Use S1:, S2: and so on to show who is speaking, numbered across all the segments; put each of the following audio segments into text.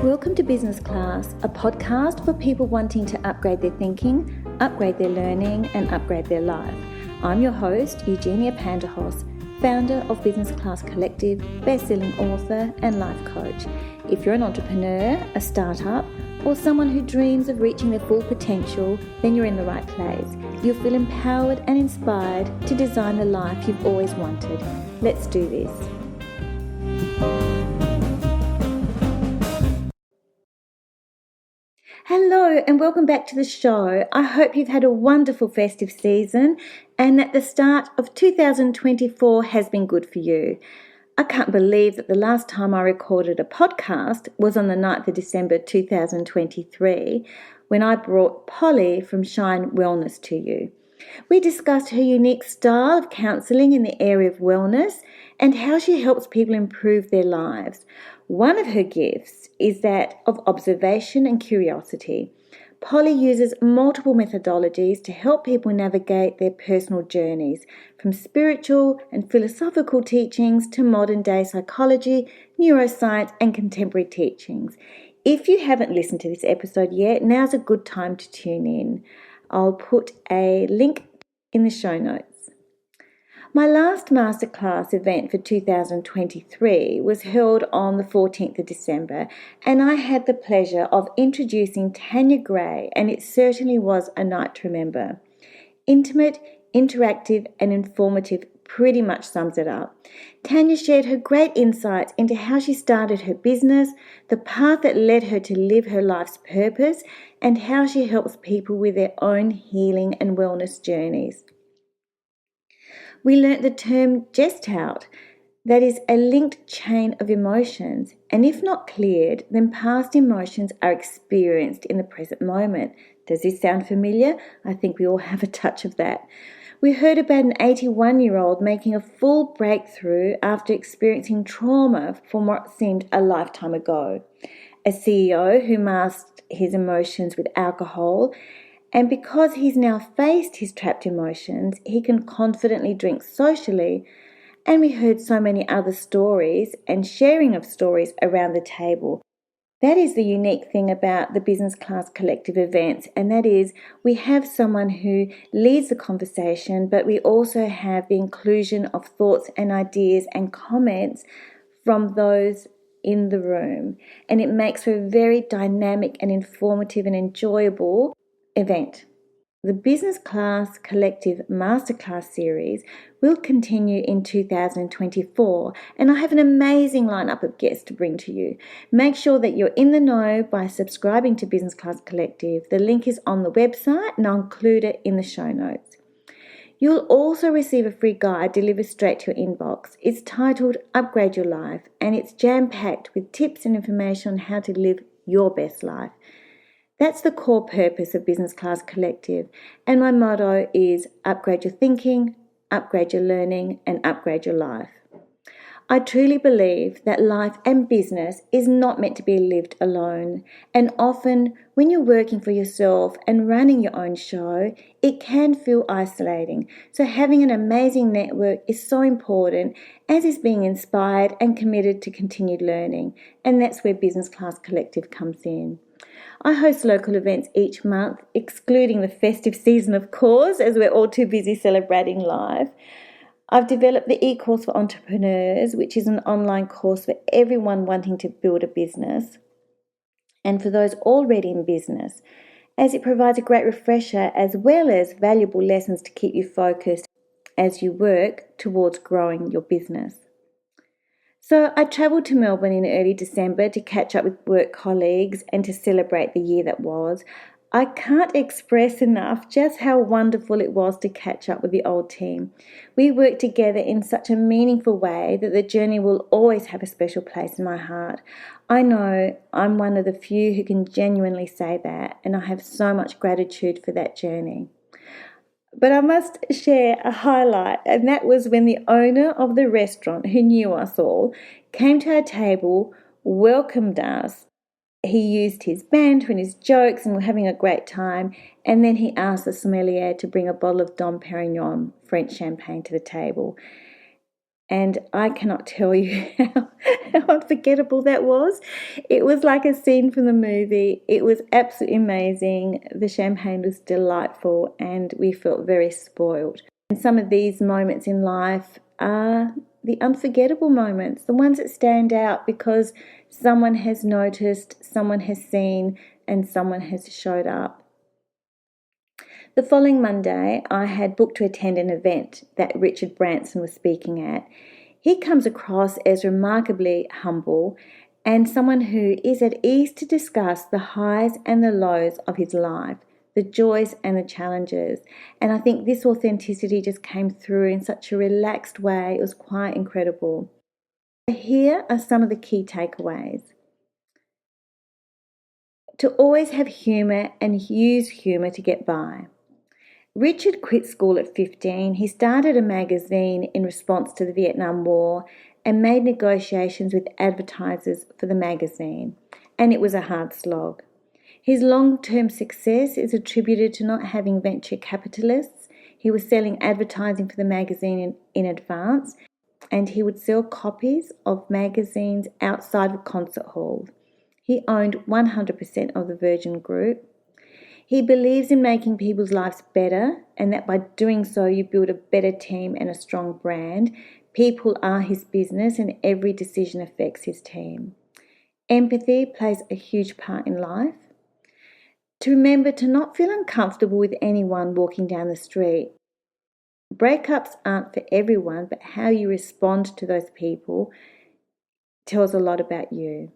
S1: Welcome to Business Class, a podcast for people wanting to upgrade their thinking, upgrade their learning, and upgrade their life. I'm your host, Eugenia Panderhos, founder of Business Class Collective, best-selling author, and life coach. If you're an entrepreneur, a startup, or someone who dreams of reaching their full potential, then you're in the right place. You'll feel empowered and inspired to design the life you've always wanted. Let's do this. Hello and welcome back to the show. I hope you've had a wonderful festive season and that the start of 2024 has been good for you. I can't believe that the last time I recorded a podcast was on the 9th of December 2023 when I brought Poli from Shyne Wellness to you. We discussed her unique style of counselling in the area of wellness and how she helps people improve their lives. One of her gifts is that of observation and curiosity. Poli uses multiple methodologies to help people navigate their personal journeys, from spiritual and philosophical teachings to modern-day psychology, neuroscience, and contemporary teachings. If you haven't listened to this episode yet, now's a good time to tune in. I'll put a link in the show notes. My last masterclass event for 2023 was held on the 14th of December, and I had the pleasure of introducing Tanya Gray, and it certainly was a night to remember. Intimate, interactive, and informative pretty much sums it up. Tanya shared her great insights into how she started her business, the path that led her to live her life's purpose, and how she helps people with their own healing and wellness journeys. We learnt the term Gestalt, that is a linked chain of emotions, and if not cleared, then past emotions are experienced in the present moment. Does this sound familiar? I think we all have a touch of that. We heard about an 81-year-old making a full breakthrough after experiencing trauma from what seemed a lifetime ago. A CEO who masked his emotions with alcohol, and because he's now faced his trapped emotions, he can confidently drink socially. And we heard so many other stories and sharing of stories around the table. That is the unique thing about the Business Class Collective events, and that is we have someone who leads the conversation, but we also have the inclusion of thoughts and ideas and comments from those in the room. And it makes for a very dynamic and informative and enjoyable event. The Business Class Collective Masterclass series will continue in 2024, and I have an amazing lineup of guests to bring to you. Make sure that you're in the know by subscribing to Business Class Collective. The link is on the website and I'll include it in the show notes. You'll also receive a free guide delivered straight to your inbox. It's titled Upgrade Your Life, and it's jam-packed with tips and information on how to live your best life. That's the core purpose of Business Class Collective, and my motto is upgrade your thinking, upgrade your learning, and upgrade your life. I truly believe that life and business is not meant to be lived alone, and often when you're working for yourself and running your own show, it can feel isolating. So having an amazing network is so important, as is being inspired and committed to continued learning, and that's where Business Class Collective comes in. I host local events each month, excluding the festive season, of course, as we're all too busy celebrating life. I've developed the e-course for entrepreneurs, which is an online course for everyone wanting to build a business and for those already in business, as it provides a great refresher as well as valuable lessons to keep you focused as you work towards growing your business. So I travelled to Melbourne in early December to catch up with work colleagues and to celebrate the year that was. I can't express enough just how wonderful it was to catch up with the old team. We worked together in such a meaningful way that the journey will always have a special place in my heart. I know I'm one of the few who can genuinely say that, and I have so much gratitude for that journey. But I must share a highlight, and that was when the owner of the restaurant, who knew us all, came to our table, welcomed us. He used his banter and his jokes, and we're having a great time. And then he asked the sommelier to bring a bottle of Dom Perignon French champagne to the table. And I cannot tell you how unforgettable that was. It was like a scene from the movie. It was absolutely amazing. The champagne was delightful and we felt very spoiled. And some of these moments in life are the unforgettable moments, the ones that stand out because someone has noticed, someone has seen, and someone has showed up. The following Monday, I had booked to attend an event that Richard Branson was speaking at. He comes across as remarkably humble and someone who is at ease to discuss the highs and the lows of his life, the joys and the challenges. And I think this authenticity just came through in such a relaxed way. It was quite incredible. Here are some of the key takeaways. To always have humour and use humour to get by. Richard quit school at 15. He started a magazine in response to the Vietnam War and made negotiations with advertisers for the magazine, and it was a hard slog. His long-term success is attributed to not having venture capitalists. He was selling advertising for the magazine in advance, and he would sell copies of magazines outside of concert halls. He owned 100% of the Virgin Group. He believes in making people's lives better and that by doing so you build a better team and a strong brand. People are his business and every decision affects his team. Empathy plays a huge part in life. To remember to not feel uncomfortable with anyone walking down the street. Breakups aren't for everyone, but how you respond to those people tells a lot about you.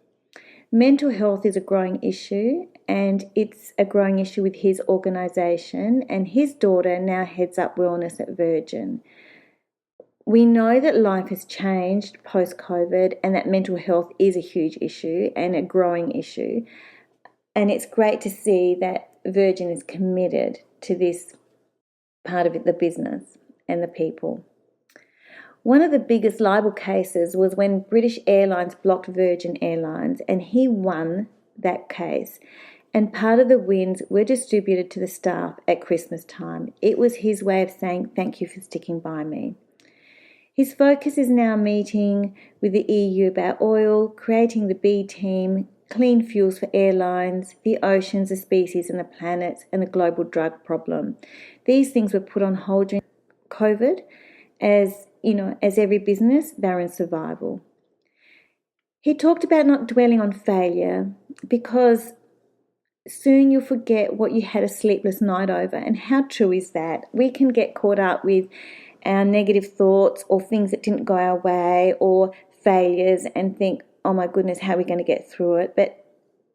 S1: Mental health is a growing issue, and it's a growing issue with his organisation, and his daughter now heads up wellness at Virgin. We know that life has changed post-COVID and that mental health is a huge issue and a growing issue. And it's great to see that Virgin is committed to this part of it, the business and the people. One of the biggest libel cases was when British Airlines blocked Virgin Airlines, and he won that case. And part of the wins were distributed to the staff at Christmas time. It was his way of saying thank you for sticking by me. His focus is now meeting with the EU about oil, creating the B team, clean fuels for airlines, the oceans, the species and the planets, and the global drug problem. These things were put on hold during COVID. As every business, they're in survival. He talked about not dwelling on failure because soon you'll forget what you had a sleepless night over. And how true is that? We can get caught up with our negative thoughts or things that didn't go our way or failures and think, oh my goodness, how are we going to get through it? But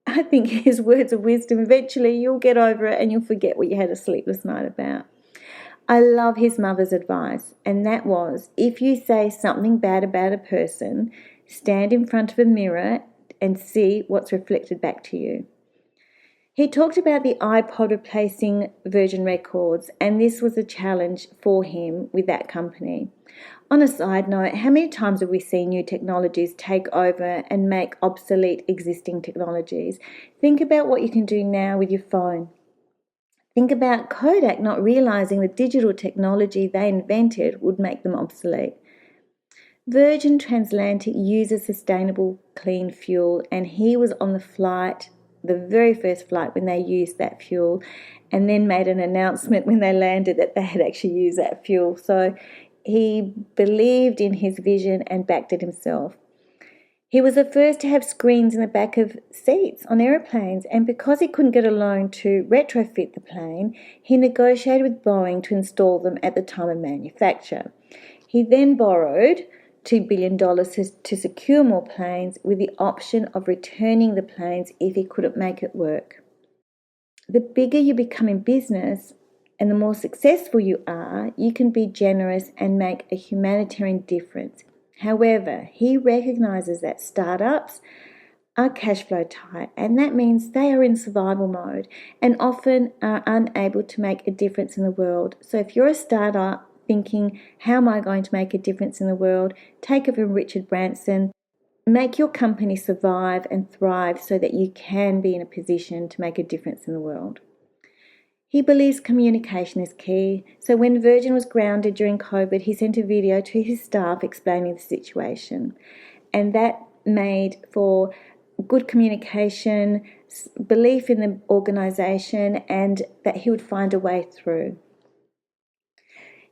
S1: I think his words of wisdom, eventually you'll get over it and you'll forget what you had a sleepless night about. I love his mother's advice, and that was, if you say something bad about a person, stand in front of a mirror and see what's reflected back to you. He talked about the iPod replacing Virgin Records, and this was a challenge for him with that company. On a side note, how many times have we seen new technologies take over and make obsolete existing technologies? Think about what you can do now with your phone. Think about Kodak not realising the digital technology they invented would make them obsolete. Virgin Transatlantic uses sustainable clean fuel, and he was on the flight, the very first flight when they used that fuel, and then made an announcement when they landed that they had actually used that fuel. So he believed in his vision and backed it himself. He was the first to have screens in the back of seats on aeroplanes, and because he couldn't get a loan to retrofit the plane, he negotiated with Boeing to install them at the time of manufacture. He then borrowed $2 billion to secure more planes with the option of returning the planes if he couldn't make it work. The bigger you become in business and the more successful you are, you can be generous and make a humanitarian difference. However, he recognises that startups are cash flow tight, and that means they are in survival mode and often are unable to make a difference in the world. So if you're a startup thinking, how am I going to make a difference in the world? Take it from Richard Branson. Make your company survive and thrive so that you can be in a position to make a difference in the world. He believes communication is key, so when Virgin was grounded during COVID, he sent a video to his staff explaining the situation. And that made for good communication, belief in the organisation, and that he would find a way through.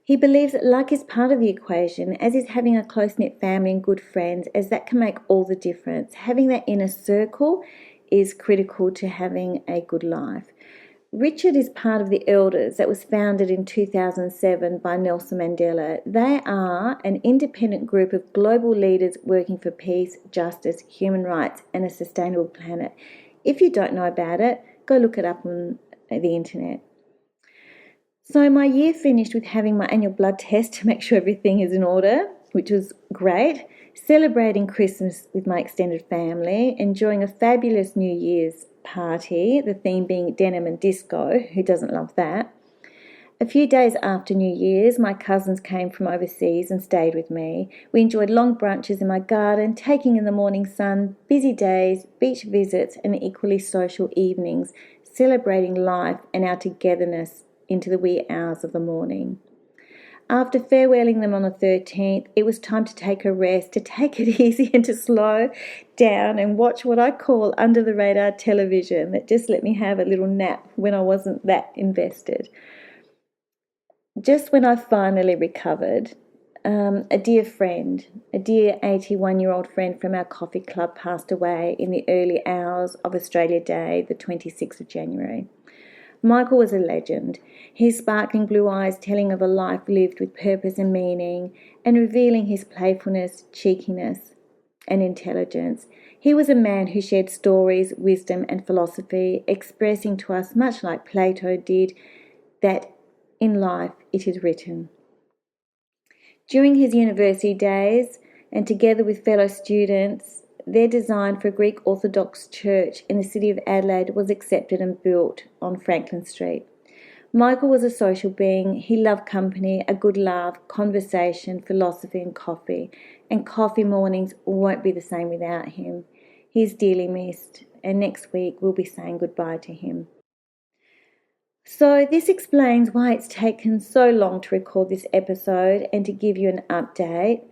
S1: He believes that luck is part of the equation, as is having a close-knit family and good friends, as that can make all the difference. Having that inner circle is critical to having a good life. Richard is part of the Elders that was founded in 2007 by Nelson Mandela. They are an independent group of global leaders working for peace, justice, human rights and a sustainable planet. If you don't know about it, go look it up on the internet. So my year finished with having my annual blood test to make sure everything is in order, which was great. Celebrating Christmas with my extended family, enjoying a fabulous New Year's party, the theme being denim and disco. Who doesn't love that? A few days after New Year's, my cousins came from overseas and stayed with me. We enjoyed long brunches in my garden, taking in the morning sun, busy days, beach visits and equally social evenings, celebrating life and our togetherness into the wee hours of the morning. After farewelling them on the 13th, it was time to take a rest, to take it easy and to slow down and watch what I call under-the-radar television that just let me have a little nap when I wasn't that invested. Just when I finally recovered, a dear friend, a dear 81-year-old friend from our coffee club passed away in the early hours of Australia Day, the 26th of January. Michael was a legend, his sparkling blue eyes telling of a life lived with purpose and meaning, and revealing his playfulness, cheekiness, and intelligence. He was a man who shared stories, wisdom, and philosophy, expressing to us, much like Plato did, that in life it is written. During his university days, and together with fellow students, their design for a Greek Orthodox church in the city of Adelaide was accepted and built on Franklin Street. Michael was a social being. He loved company, a good laugh, conversation, philosophy and coffee mornings won't be the same without him. He's dearly missed, and next week we'll be saying goodbye to him. So this explains why it's taken so long to record this episode and to give you an update.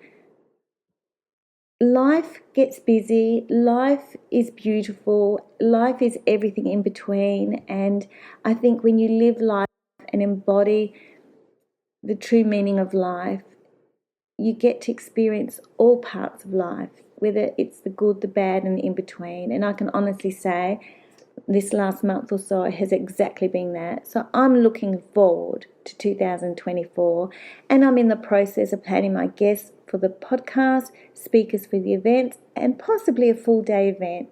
S1: Life gets busy, life is beautiful, life is everything in between, and I think when you live life and embody the true meaning of life, you get to experience all parts of life, whether it's the good, the bad and the in-between. And I can honestly say this last month or so has exactly been that. So I'm looking forward to 2024, and I'm in the process of planning my guests for the podcast, speakers for the event, and possibly a full day event.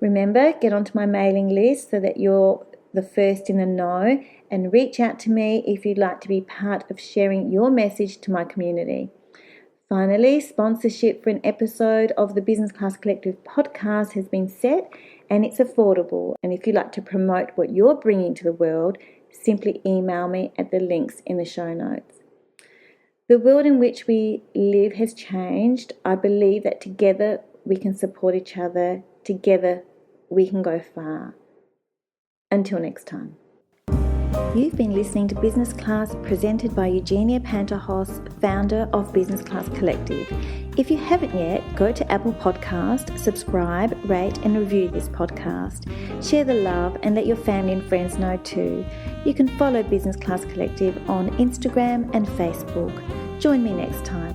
S1: Remember, get onto my mailing list so that you're the first in the know, and reach out to me if you'd like to be part of sharing your message to my community. Finally, sponsorship for an episode of the Business Class Collective podcast has been set, and it's affordable. And if you'd like to promote what you're bringing to the world, simply email me at the links in the show notes. The world in which we live has changed. I believe that together we can support each other. Together we can go far. Until next time. You've been listening to Business Class, presented by Eugenia Panterhos, founder of Business Class Collective. If you haven't yet, go to Apple Podcast, subscribe, rate and review this podcast. Share the love and let your family and friends know too. You can follow Business Class Collective on Instagram and Facebook. Join me next time.